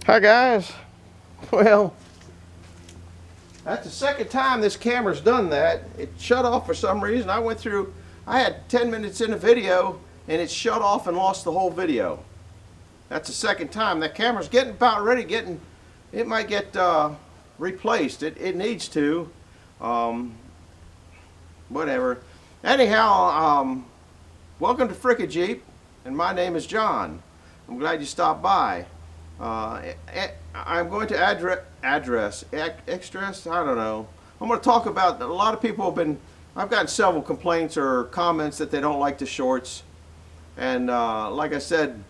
Hi guys. Well, that's the second time this camera's done that. It shut off for some reason. I had 10 minutes in a video and it shut off and lost the whole video. That's the second time. That camera's getting about ready, it might get replaced. It needs to. Whatever. Anyhow, welcome to Fricka Jeep, and my name is John. I'm glad you stopped by. I'm going to address, I don't know. I'm going to talk about, a lot of people I've gotten several complaints or comments that they don't like the shorts. And like I said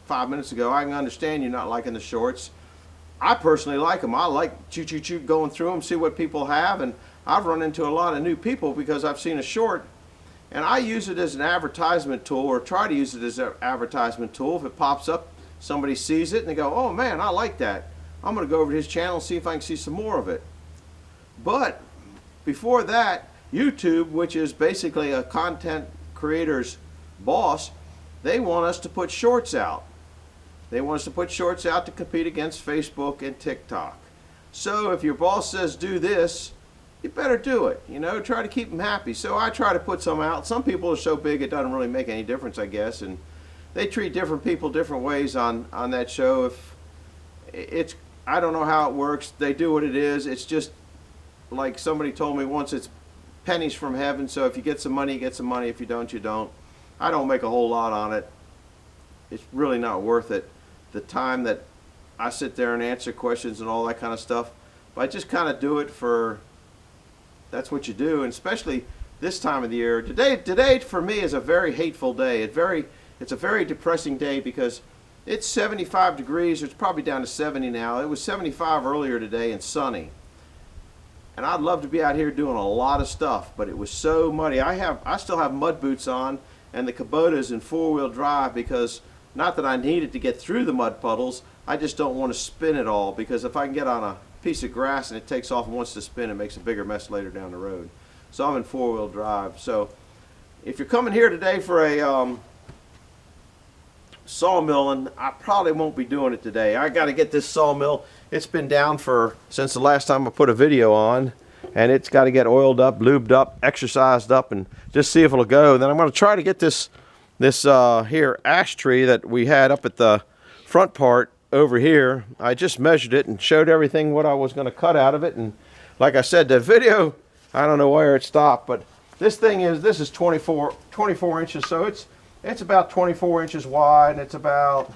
5 minutes ago, I can understand you not liking the shorts. I personally like them. I like choo going through them, see what people have. And I've run into a lot of new people because I've seen a short. And I use it as an advertisement tool, or try to use it as an advertisement tool. If it pops up, somebody sees it and they go, oh man, I like that. I'm going to go over to his channel and see if I can see some more of it. But before that, YouTube, which is basically a content creator's boss, they want us to put shorts out. They want us to put shorts out to compete against Facebook and TikTok. So if your boss says do this, you better do it. You know, try to keep them happy. So I try to put some out. Some people are so big it doesn't really make any difference, I guess. And they treat different people different ways on that show. If it's, I don't know how it works. They do what it is. It's just like somebody told me once, it's pennies from heaven. So if you get some money, you get some money. If you don't, you don't. I don't make a whole lot on it. It's really not worth it. The time that I sit there and answer questions and all that kind of stuff. But I just kind of do it for, that's what you do. And especially this time of the year. Today for me is a very hateful day. It's a very depressing day because it's 75 degrees. It's probably down to 70 now. It was 75 earlier today and sunny. And I'd love to be out here doing a lot of stuff, but it was so muddy. I still have mud boots on, and the Kubota's in four-wheel drive because, not that I needed to get through the mud puddles, I just don't want to spin it all, because if I can get on a piece of grass and it takes off and wants to spin, it makes a bigger mess later down the road. So I'm in four-wheel drive. So if you're coming here today for a sawmill, and I probably won't be doing it today. I got to get this sawmill. It's been down since the last time I put a video on, and it's got to get oiled up, lubed up, exercised up, and just see if it'll go. Then I'm going to try to get this here ash tree that we had up at the front part over here. I just measured it and showed everything what I was going to cut out of it. And like I said, the video, I don't know where it stopped, but this is 24 inches, so it's about 24 inches wide, and it's about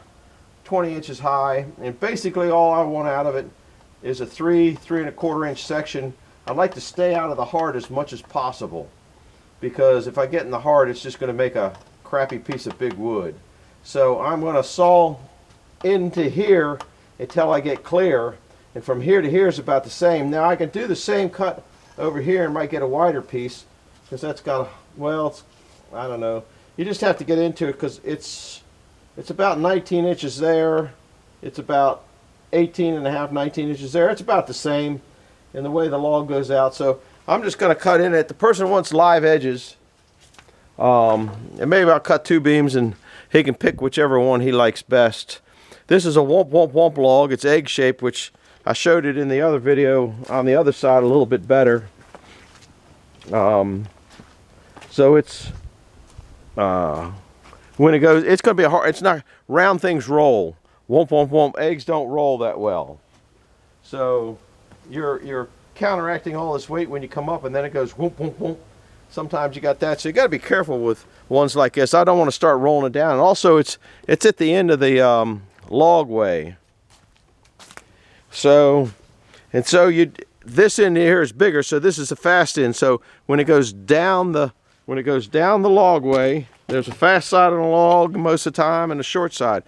20 inches high. And basically all I want out of it is a 3.25 inch section. I'd like to stay out of the heart as much as possible, because if I get in the heart, it's just going to make a crappy piece of big wood. So I'm going to saw into here until I get clear, and from here to here is about the same. Now I can do the same cut over here and might get a wider piece, because that's got a, well, I don't know. You just have to get into it, because it's about 19 inches there. It's about 18 and a half, 19 inches there. It's about the same in the way the log goes out. So I'm just going to cut in it. The person wants live edges. And maybe I'll cut two beams and he can pick whichever one he likes best. This is a womp log. It's egg shaped, which I showed it in the other video on the other side a little bit better. So it's when it goes, it's going to be a hard, it's not, round things roll. Womp. Eggs don't roll that well. So you're counteracting all this weight when you come up, and then it goes womp. Sometimes you got that, so you got to be careful with ones like this. I don't want to start rolling it down. And also it's at the end of the log way. So this end here is bigger, so this is a fast end. So when it goes down the log way, there's a fast side on the log most of the time and a short side.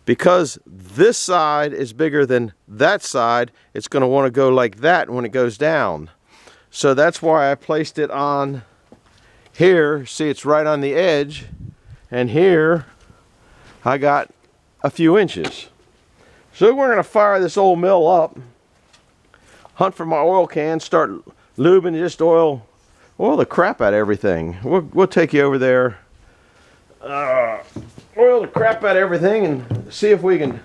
Because this side is bigger than that side, it's going to want to go like that when it goes down. So that's why I placed it on here. See, it's right on the edge, and here I got a few inches. So we're going to fire this old mill up, hunt for my oil can, start lubing, just oil the crap out of everything. We'll take you over there, oil the crap out of everything, and see if we can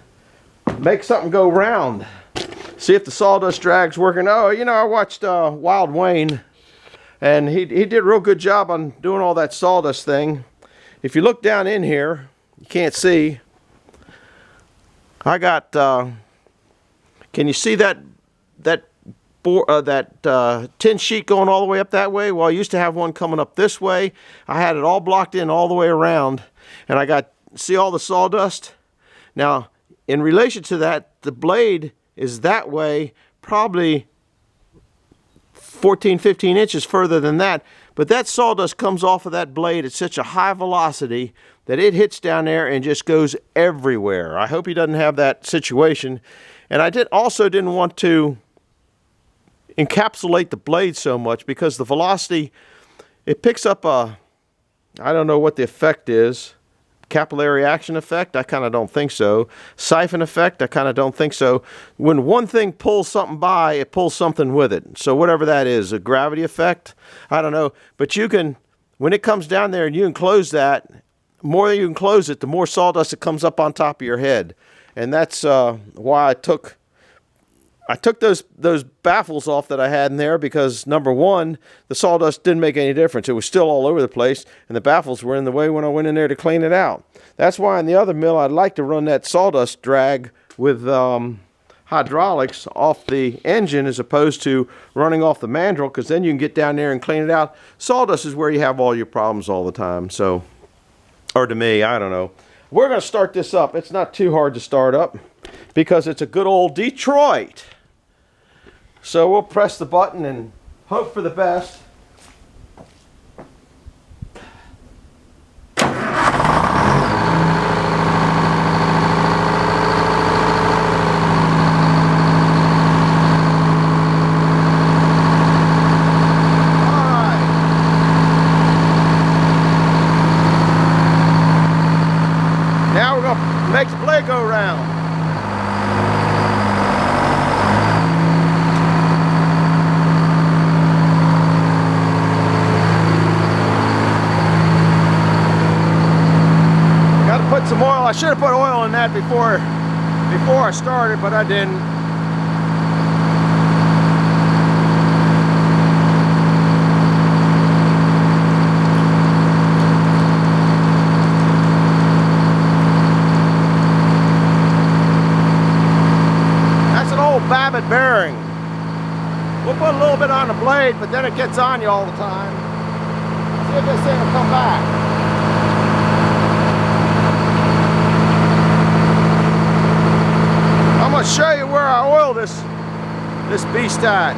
make something go round. See if the sawdust drag's working. Oh, you know, I watched Wild Wayne, and he did a real good job on doing all that sawdust thing. If you look down in here, you can't see. I got, can you see that tin sheet going all the way up that way? Well, I used to have one coming up this way. I had it all blocked in all the way around, and I got, see all the sawdust? Now, in relation to that, the blade is that way, probably 14, 15 inches further than that, but that sawdust comes off of that blade at such a high velocity that it hits down there and just goes everywhere. I hope he doesn't have that situation. And I also didn't want to encapsulate the blade so much because the velocity, it picks up a, I don't know what the effect is. Capillary action effect? I kind of don't think so. Siphon effect? I kind of don't think so. When one thing pulls something by, it pulls something with it. So whatever that is, a gravity effect? I don't know. But you can, when it comes down there and you can close that, the more you can close it, the more sawdust that comes up on top of your head. And that's why I took those baffles off that I had in there, because number one, the sawdust didn't make any difference. It was still all over the place, and the baffles were in the way when I went in there to clean it out. That's why in the other mill I'd like to run that sawdust drag with hydraulics off the engine as opposed to running off the mandrel, because then you can get down there and clean it out. Sawdust is where you have all your problems all the time. So, or to me, I don't know. We're going to start this up. It's not too hard to start up because it's a good old Detroit. So we'll press the button and hope for the best. Now we're going to make the blade go round. Put some oil. I should have put oil in that before I started, but I didn't. That's an old Babbitt bearing. We'll put a little bit on the blade, but then it gets on you all the time. See if this thing will come back. I'm going to show you where I oil this beast at.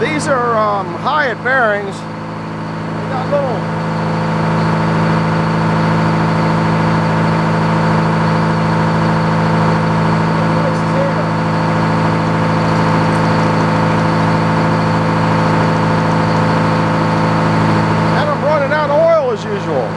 These are Hyatt bearings. They got little places here. And I'm running out of oil as usual.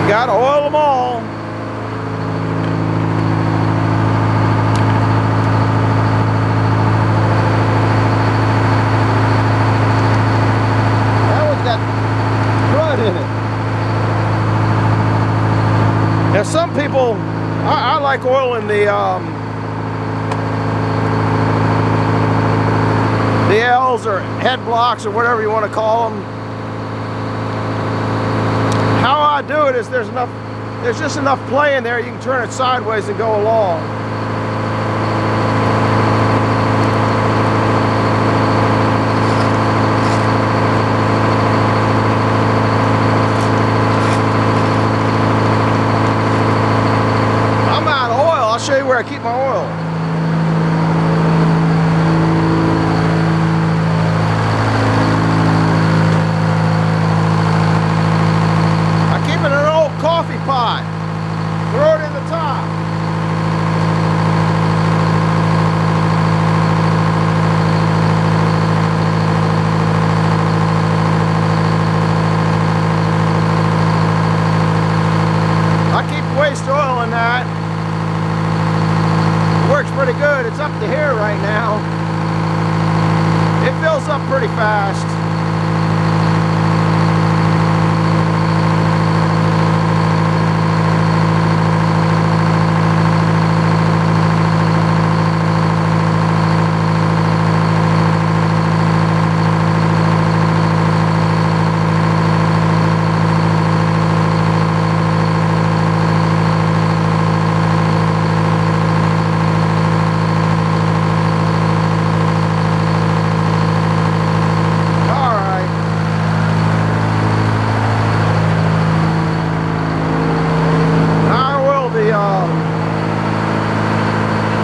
Gotta oil them all. That one's got crud in it. Now some people, I like oiling the L's or head blocks or whatever you want to call them. How I do it is there's just enough play in there you can turn it sideways and go along. I'm out of oil. I'll show you where I keep my oil. Coffee pot. Throw it in the top. pretty good. It's up to here right now. It fills up pretty fast.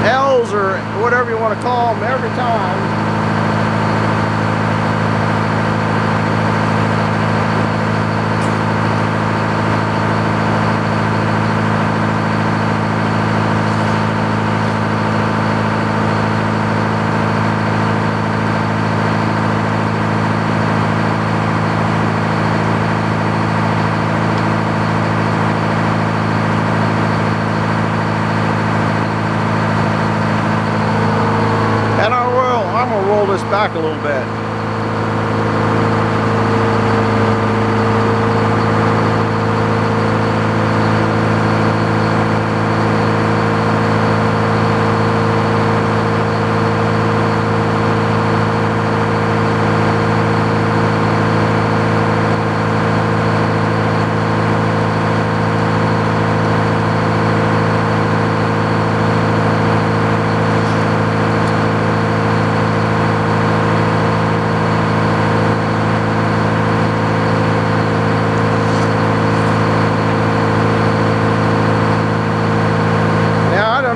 L's or whatever you want to call them every time. Roll this back a little bit.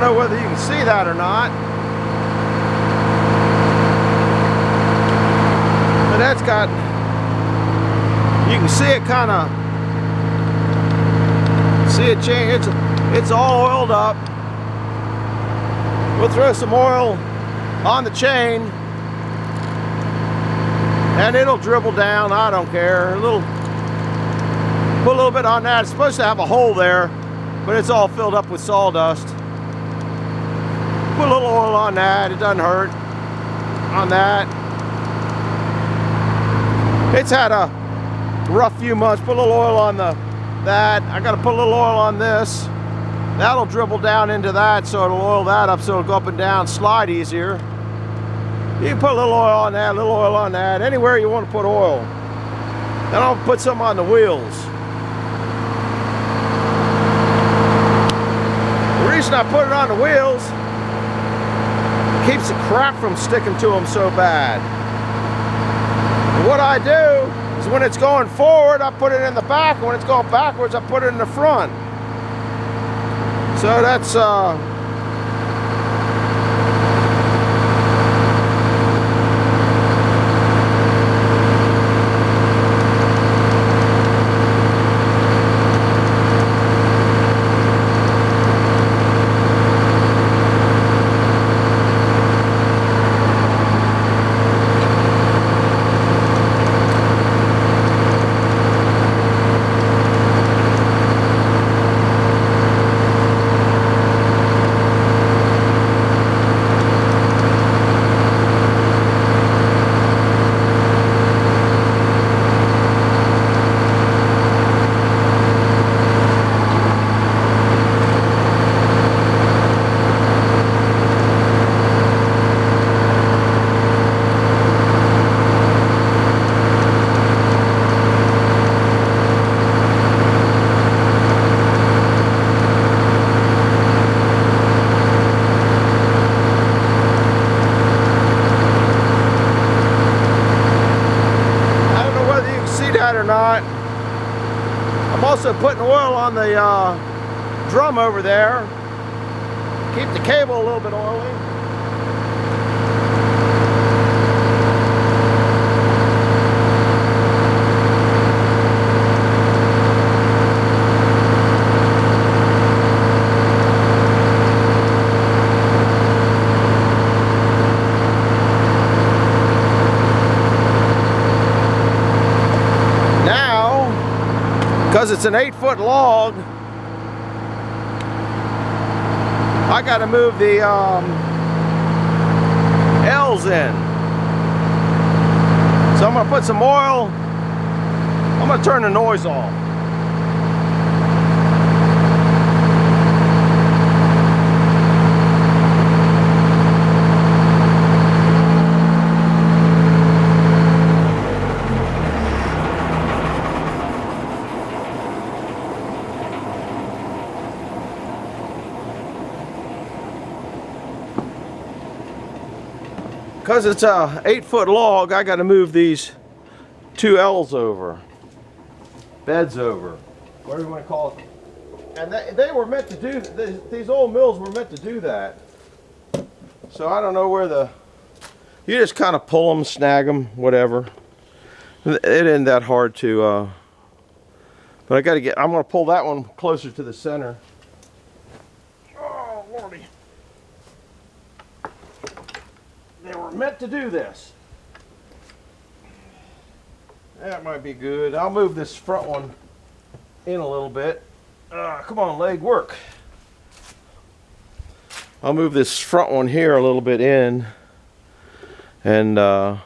Whether you can see that or not, but that's got, you can see it kind of, see it change. It's all oiled up. We'll throw some oil on the chain and it'll dribble down. I don't care. Put a little bit on that. It's supposed to have a hole there, but it's all filled up with sawdust. Put a little oil on that, it doesn't hurt on that. It's had a rough few months. Put a little oil on that. I gotta put a little oil on this. That'll dribble down into that, so it'll oil that up so it'll go up and down, slide easier. You can put a little oil on that, a little oil on that, anywhere you want to put oil. Then I'll put some on the wheels. The reason I put it on the wheels, keeps the crap from sticking to them so bad. And what I do is when it's going forward, I put it in the back, and when it's going backwards, I put it in the front. So that's or not. I'm also putting oil on the drum over there. Keep the cable a little bit oily. Because it's an 8-foot log, I got to move the L's in. So I'm going to put some oil. I'm going to turn the noise off. Because it's a 8-foot log, I got to move these 2 L's over, beds over, whatever you want to call it. And they were meant to do, these old mills were meant to do that. So I don't know where you just kind of pull them, snag them, whatever. It isn't that hard to, but I'm going to pull that one closer to the center. Oh, Lordy. They were meant to do this. That might be good. I'll move this front one in a little bit. Come on, leg, work. I'll move this front one here a little bit in. And a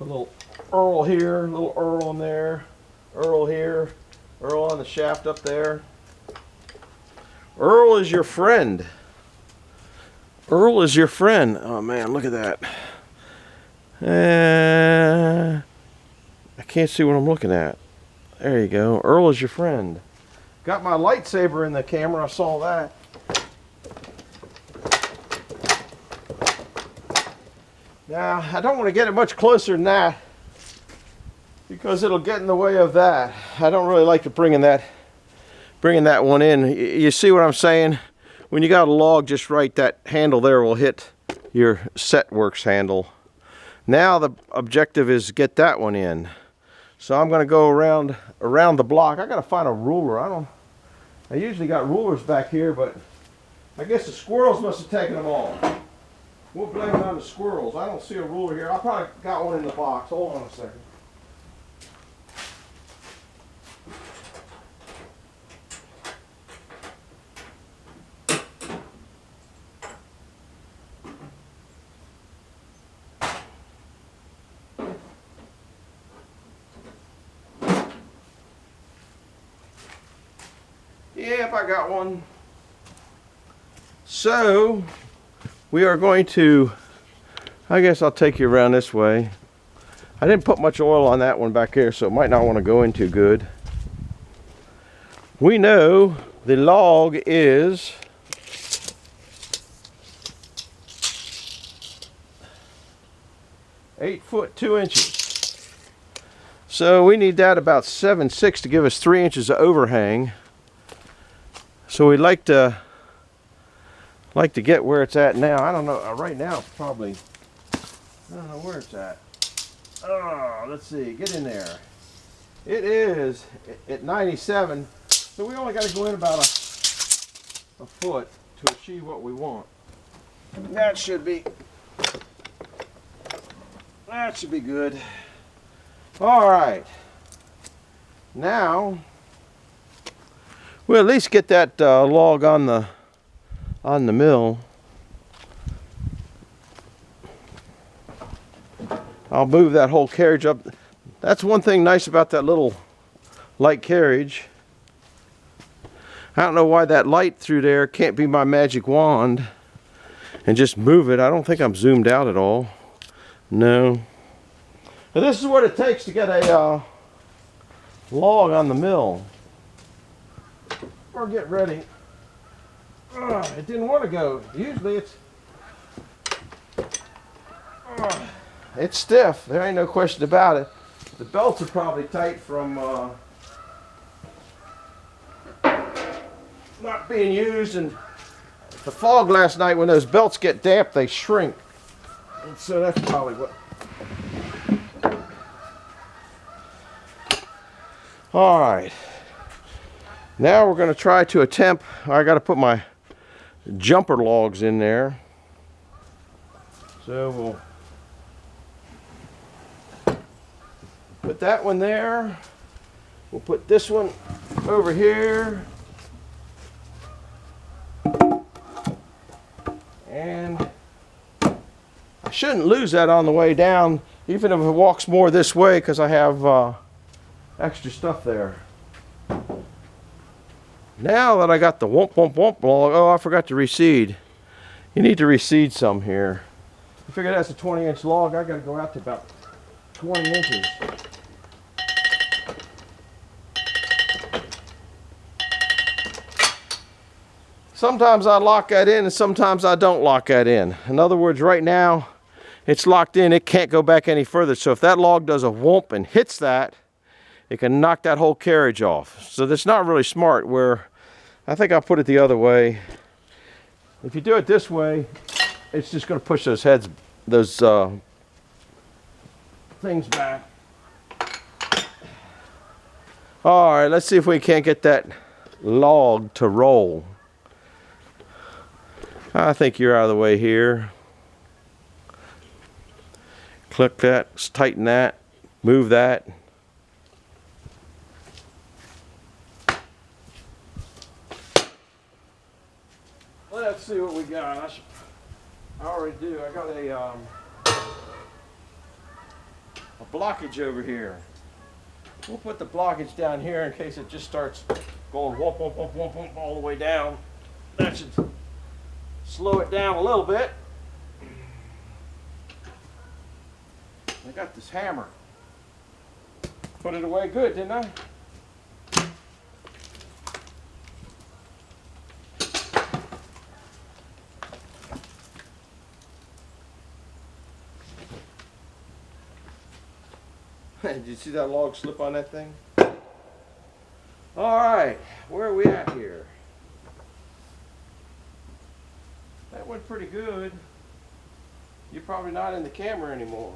little Earl here, a little Earl in there, Earl here, Earl on the shaft up there. Earl is your friend. Earl is your friend. Oh man, look at that. I can't see what I'm looking at. There you go. Earl is your friend. Got my lightsaber in the camera. I saw that. Now, I don't want to get it much closer than that because it'll get in the way of that. I don't really like to bringing that one in. You see what I'm saying? When you got a log just right, that handle there will hit your setworks handle. Now the objective is get that one in. So I'm going to go around the block. I got to find a ruler. I usually got rulers back here, but I guess the squirrels must have taken them all. We'll blame it on the squirrels. I don't see a ruler here. I probably got one in the box. Hold on a second. Yep, I got one. So we are going to, I guess I'll take you around this way. I didn't put much oil on that one back here, so it might not want to go in too good. We know the log is 8 foot 2 inches. So we need that about 7.6 to give us 3 inches of overhang. So we'd like to get where it's at now. I don't know. Right now, it's probably, I don't know where it's at. Oh, let's see. Get in there. It is at 97. So we only got to go in about a foot to achieve what we want. That should be good. All right. Now we'll at least get that log on the mill. I'll move that whole carriage up. That's one thing nice about that little light carriage. I don't know why that light through there can't be my magic wand and just move it. I don't think I'm zoomed out at all. No. But this is what it takes to get a log on the mill. Or get ready. It didn't want to go. Usually it's stiff. There ain't no question about it. The belts are probably tight from not being used, and the fog last night, when those belts get damp, they shrink. And so that's probably what. All right. Now we're going to try to attempt, I got to put my jumper logs in there. So we'll put that one there. We'll put this one over here. And I shouldn't lose that on the way down, even if it walks more this way, because I have extra stuff there. Now that I got the whoomp whoomp whoomp log, oh, I forgot to reseed. You need to reseed some here. I figured that's a 20-inch log. I got to go out to about 20 inches. Sometimes I lock that in and sometimes I don't lock that in. In other words, right now it's locked in. It can't go back any further. So if that log does a whoomp and hits that, it can knock that whole carriage off. So that's not really smart. Where I think I'll put it the other way. If you do it this way, it's just going to push those heads, those things back. All right, let's see if we can't get that log to roll. I think you're out of the way here. Click that, tighten that, move that. Let's see what we got. I already do. I got a blockage over here. We'll put the blockage down here in case it just starts going whoop, whoop, whoop, whoop, whoop, all the way down. That should slow it down a little bit. I got this hammer. Put it away good, didn't I? Did you see that log slip on that thing? All right, where are we at here? That went pretty good. You're probably not in the camera anymore.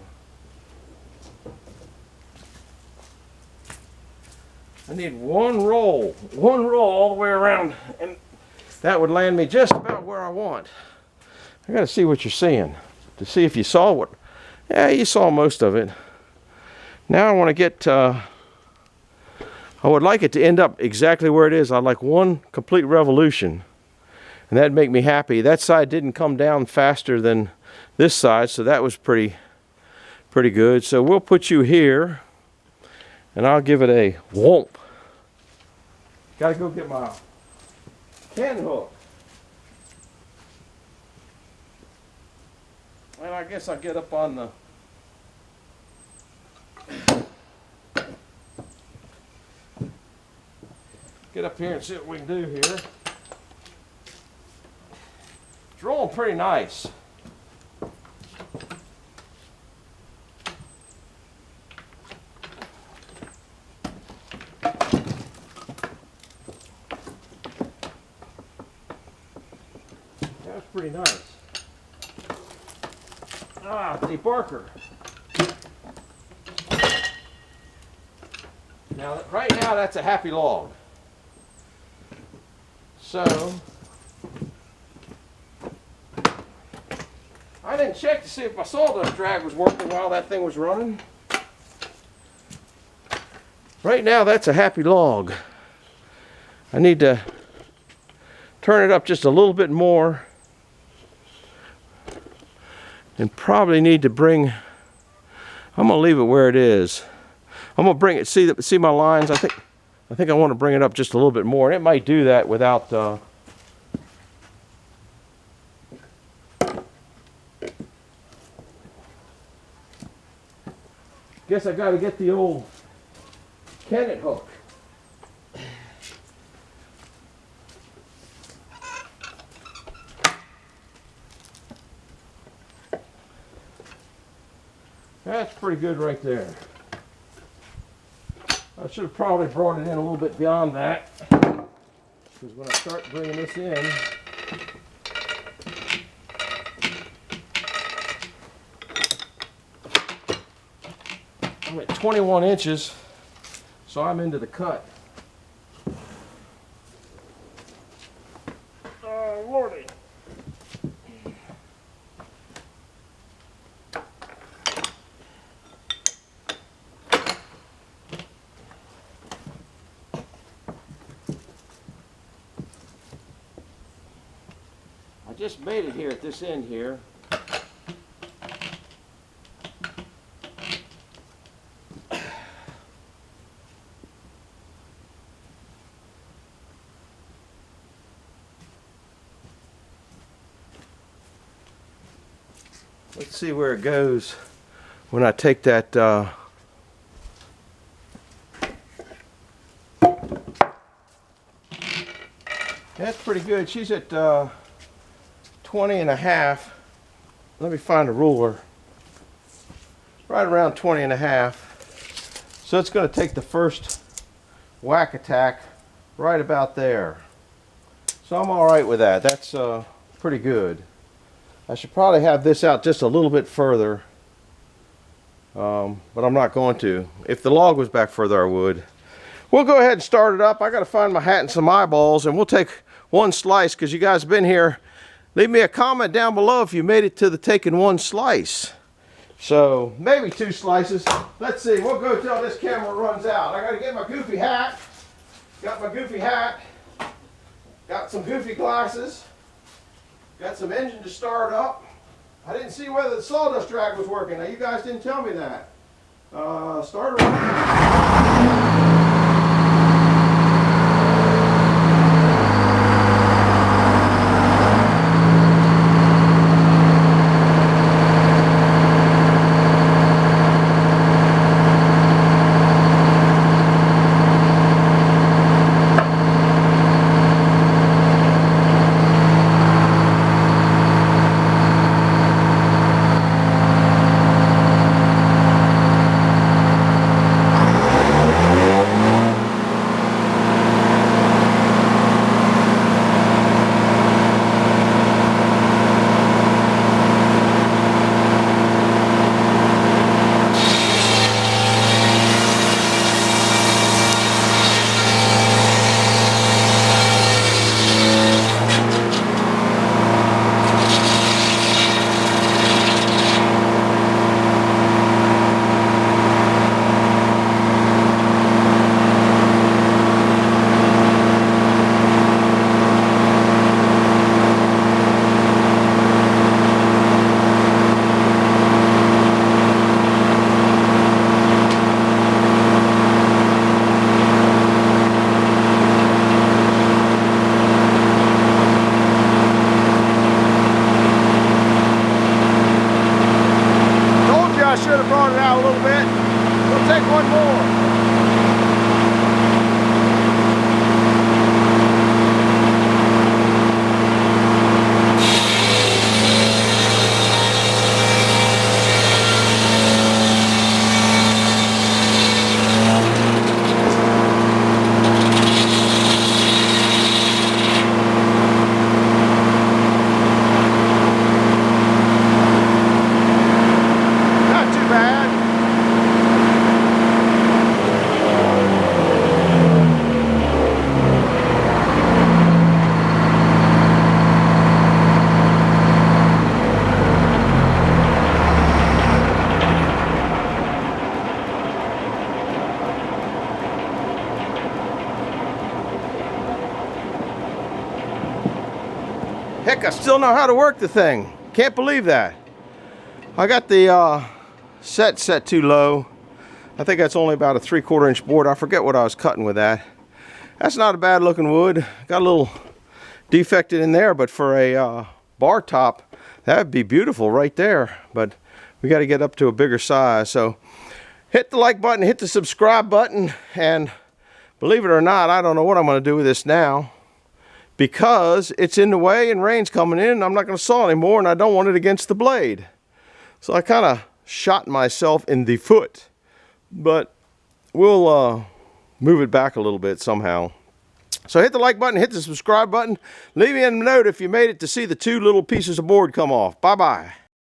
I need one roll all the way around, and that would land me just about where I want. I gotta see what you're seeing to see if you saw what. Yeah, you saw most of it. Now I want to get, I would like it to end up exactly where it is. I'd like one complete revolution, and that'd make me happy. That side didn't come down faster than this side, so that was pretty good. So we'll put you here, and I'll give it a whoomp. Gotta go get my can hook. And I guess I'll get up on the get up here and see what we can do here. It's rolling pretty nice. That's pretty nice. Ah, the Barker. Now, right now, that's a happy log. So, I didn't check to see if my sawdust drag was working while that thing was running. Right now, that's a happy log. I need to turn it up just a little bit more, and probably need to bring, I'm going to leave it where it is. I'm going to bring it, see my lines? I think I want to bring it up just a little bit more. And it might do that without, guess I got to get the old Kennet hook. That's pretty good right there. I should have probably brought it in a little bit beyond that, because when I start bringing this in, I'm at 21 inches, so I'm into the cut. Oh, Lordy. just made it here at this end here. Let's see where it goes when I take that that's pretty good. She's at 20 and a half. Let me find a ruler. Right around 20 and a half. So it's going to take the first whack attack right about there. So I'm all right with that. That's pretty good. I should probably have this out just a little bit further, but I'm not going to. If the log was back further, I would. We'll go ahead and start it up. I got to find my hat and some eyeballs, and we'll take one slice because you guys have been here. Leave me a comment down below if you made it to the taking one slice. So maybe 2 slices. Let's see. We'll go till this camera runs out. I got to get my goofy hat. Got my goofy hat. Got some goofy glasses. Got some engine to start up. I didn't see whether the sawdust drag was working. Now you guys didn't tell me that. Start it up. Heck, I still know how to work the thing. Can't believe that. I got the set too low. I think that's only about a 3/4 inch board. I forget what I was cutting with that. That's not a bad looking wood. Got a little defected in there, but for a bar top, that would be beautiful right there. But we got to get up to a bigger size. So hit the like button, hit the subscribe button, and believe it or not, I don't know what I'm going to do with this now, because it's in the way and rain's coming in and I'm not going to saw anymore, and I don't want it against the blade. So I kind of shot myself in the foot, but we'll move it back a little bit somehow. So hit the like button, hit the subscribe button, leave me a note if you made it to see the 2 little pieces of board come off. Bye bye.